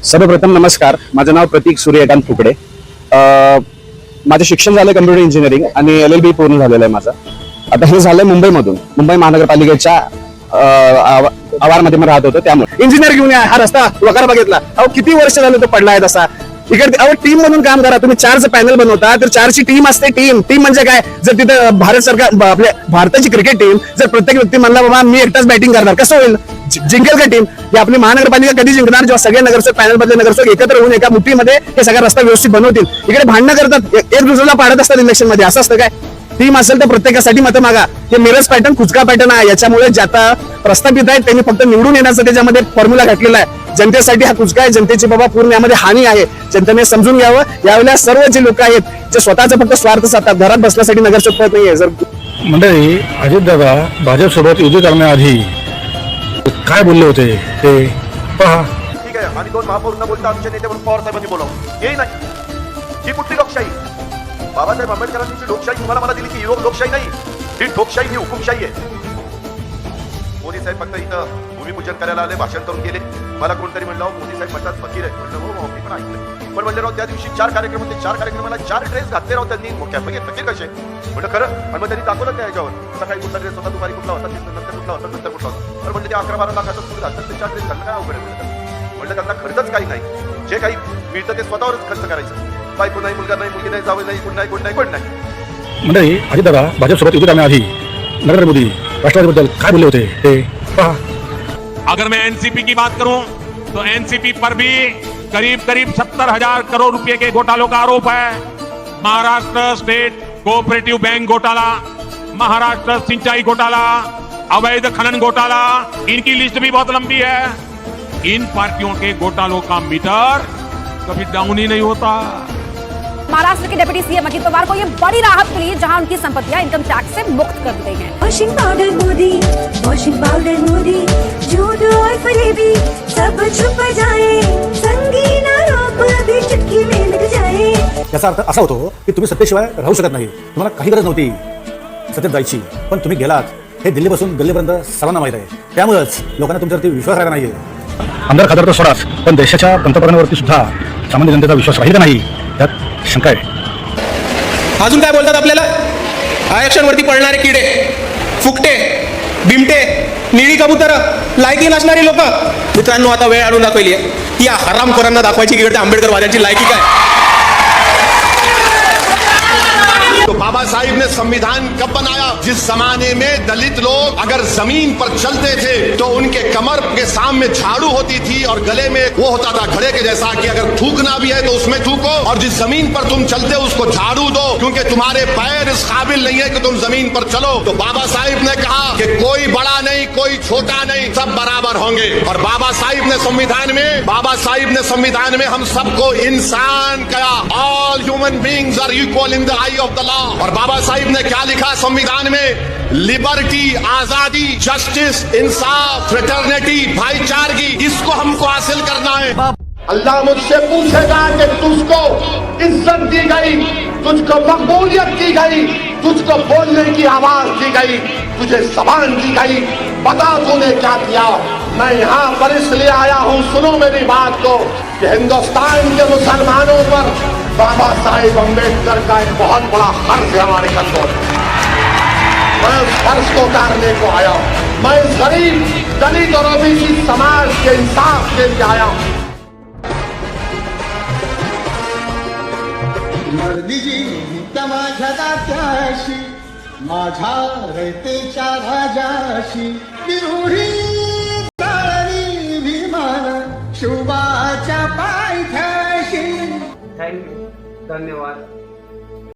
सर्वप्रथम नमस्कार. माझं नाव प्रतीक सूर्यकांत फुकडे. माझं शिक्षण झालं कम्प्युटर इंजिनिअरिंग आणि LLB पूर्ण झालेलं आहे माझं. आता हे झालंय मुंबईमधून, मुंबई महानगरपालिकेच्या आवारमध्ये मी राहत होतो. त्यामुळे इंजिनियर घेऊन या, हा रस्ता वगैरे बघितला. अहो किती वर्ष झालं तो पडला आहे तसा. इकडे अहो टीम म्हणून काम करा. तुम्ही 4चं पॅनल बनवता तर 4ची टीम असते. टीम म्हणजे काय? जर तिथं भारत सरकार आपल्या भारताची क्रिकेट टीम जर प्रत्येक व्यक्ती म्हणला बाबा मी एकटाच बॅटिंग करणार, कसं होईल? जिंकेल का टीम? ही आपली महानगरपालिका कधी जिंकणार? जेव्हा सगळे नगरसेवक पॅनल मधले नगरसेवक एकत्र होऊन एका मुठीमध्ये हे सगळा रस्ता व्यवस्थित बनवतील. इकडे भांडणं करतात, एक दुसऱ्याला पाडत असतात इलेक्शन मध्ये. असं असतं काय? टीम असेल तर प्रत्येकासाठी मतं मागा. हे मिरज पॅटर्न कुचका पॅटर्न आहे. याच्यामुळे ज्याता प्रस्थापित आहेत त्यांनी फक्त निवडून येण्यासाठी त्याच्यामध्ये फॉर्म्युला घातलेला आहे. जनतेसाठी हा कुचका आहे. जनतेची बाबा पूर्ण यामध्ये हानी आहे. जनतेने समजून घ्यावं. यावेळेला सर्व जे लोक आहेत जे स्वतःचा फक्त स्वार्थ साधतात, घरात बसण्यासाठी नगरसेवक पद नाहीये. जर मंडळी, अजितदादा भाजपसोबत युती करण्याआधी काय बोलले होते ते पहा. ठीक आहे, आणि 2 महापौर न बोलता आमचे नेते म्हणून पवार साहेबांनी बोलावं, हे नाही. ही कुठली लोकशाही? बाबासाहेब आंबेडकरांनी जी लोकशाही तुम्हाला मला दिली ती लोकशाही नाही, ही ठोकशाही, ही हुकुमशाही आहे. मोदी साहेब फक्त इथं भूमिपूजन करायला आले, भाषण करून गेले. मला कोणतरी म्हणलं मोदी साहेब म्हणतात फकीर आहे. म्हणलं हो, मी पण ऐकलं. पण म्हणले राव त्या दिवशी 4 कार्यक्रम होते, 4 कार्यक्रमाला 4 ड्रेस घातले राव त्यांनी. फकीर कसे? म्हणलं खरं. आणि मग त्यांनी दाखवलं त्या ह्याच्यावर सकाळी कुठला ड्रेस होता, दुपारी कुठला होता, नंतर कुठला होता, नंतर कुठला होता. तर म्हणजे ते 11-12 लाखाचं सूट घालतात, ते 4 ड्रेस घालणं काय अवघड आहे? म्हणलं त्यांना खर्चच काही नाही. जे काही मिळतं ते स्वतःवरच खर्च करायचं. बायको नाही, मुलगा नाही, मुलगी नाही, जावं नाही, कोण नाही, कोण नाही, कोण नाही. मंडळी, अजितदादा भाजपसोबत युती करण्याआधी नरेंद्र मोदी राष्ट्रवादीबद्दल काय बोलले होते ते पहा. अगर मैं एनसीपी की बात करूं तो एनसीपी पर भी करीब 70,000 करोड़ रुपए के घोटालों का आरोप है. महाराष्ट्र स्टेट कोऑपरेटिव बैंक घोटाला, महाराष्ट्र सिंचाई घोटाला, अवैध खनन घोटाला, इनकी लिस्ट भी बहुत लंबी है. इन पार्टियों के घोटालों का मीटर कभी डाउन ही नहीं होता. महाराष्ट्र के डिप्टी सीएम अजित पवार को ये बड़ी राहत मिली है, जहां उनकी संपत्तियां इनकम टैक्स से मुक्त कर दी गई हैं. Washing powder Modi, washing powder Modi, झूठ और फरेबी सब छुप जाए, संगीन आरोप भी चुटकी में लग जाए. याचा अर्थ असा होतो की तुम्ही सत्तेशिवाय राहू शकत नाही. तुम्हाला काही गरज नव्हती सत्तेत जायची, पण तुम्ही गेलात. हे दिल्लीपासून गल्लीपर्यंत सर्वांना माहीत आहे. त्यामुळेच लोकांना तुमच्यावरती विश्वास राहिला नाहीये. आमदार खासदार तर सोडाच, पण देशाच्या पंतप्रधानावरती सुद्धा सामान्य जनतेचा विश्वास राहील का नाही यात शंका आहे. अजून काय बोलतात आपल्याला? आरक्षणवरती पडणारे किडे, फुकटे, बिमटे, निळी कबूतर, लायकी नसणारी लोक. मित्रांनो, आता वेळ आणून दाखवली आहे की या हरामखोरांना दाखवायची की आंबेडकर वाद्यांची लायकी काय. तो बाबा साहिब ने संविधान कब बनाया? जिस जमाने में दलित लोग अगर जमीन पर चलते थे तो उनके कमर के सामने झाड़ू होती थी और गले में वो होता था घड़े के जैसा कि अगर थूकना भी है तो उसमें थूको, और जिस जमीन पर तुम चलते हो उसको झाड़ू दो, क्योंकि तुम्हारे पैर इस काबिल नहीं है कि तुम जमीन पर चलो. तो बाबा साहिब ने कहा कि कोई बड़ा नहीं, कोई छोटा नहीं, सब बराबर होंगे. और बाबा साहिब ने संविधान में हम सबको इंसान कहा. All human beings are equal in the eye of the law. और बाबा साहिब ने क्या लिखा संविधान में? लिबर्टी, आजादी, जस्टिस, इंसाफ, फ्रेटर्निटी, भाईचारगी, इसको हमको हासिल करना है. अल्लाह मुझसे पूछेगा कि तुझको इज्जत दी गई, तुझको मकबूलियत दी गई, तुझको बोलने की आवाज दी गई, तुझे जबान दी गई, बता तूने क्या किया. मैं यहाँ पर इसलिए आया हूँ, सुनो मेरी बात को, कि हिंदुस्तान के मुसलमानों पर बाबा साहेब अम्बेडकर का एक बहुत बड़ा फर्ज है हमारे कंधों में. मैं उस फर्ज को उतारने को आया हूँ. मैं गरीब, दलित और ओबीसी समाज के इंसाफ के लिए आया हूँ. माझ्या दात्याशी, माझ्या रयतेच्या राजाशी, विरुढी चाळणी विमान शुभाच्या पायथ्याशी. थँक्यू, धन्यवाद.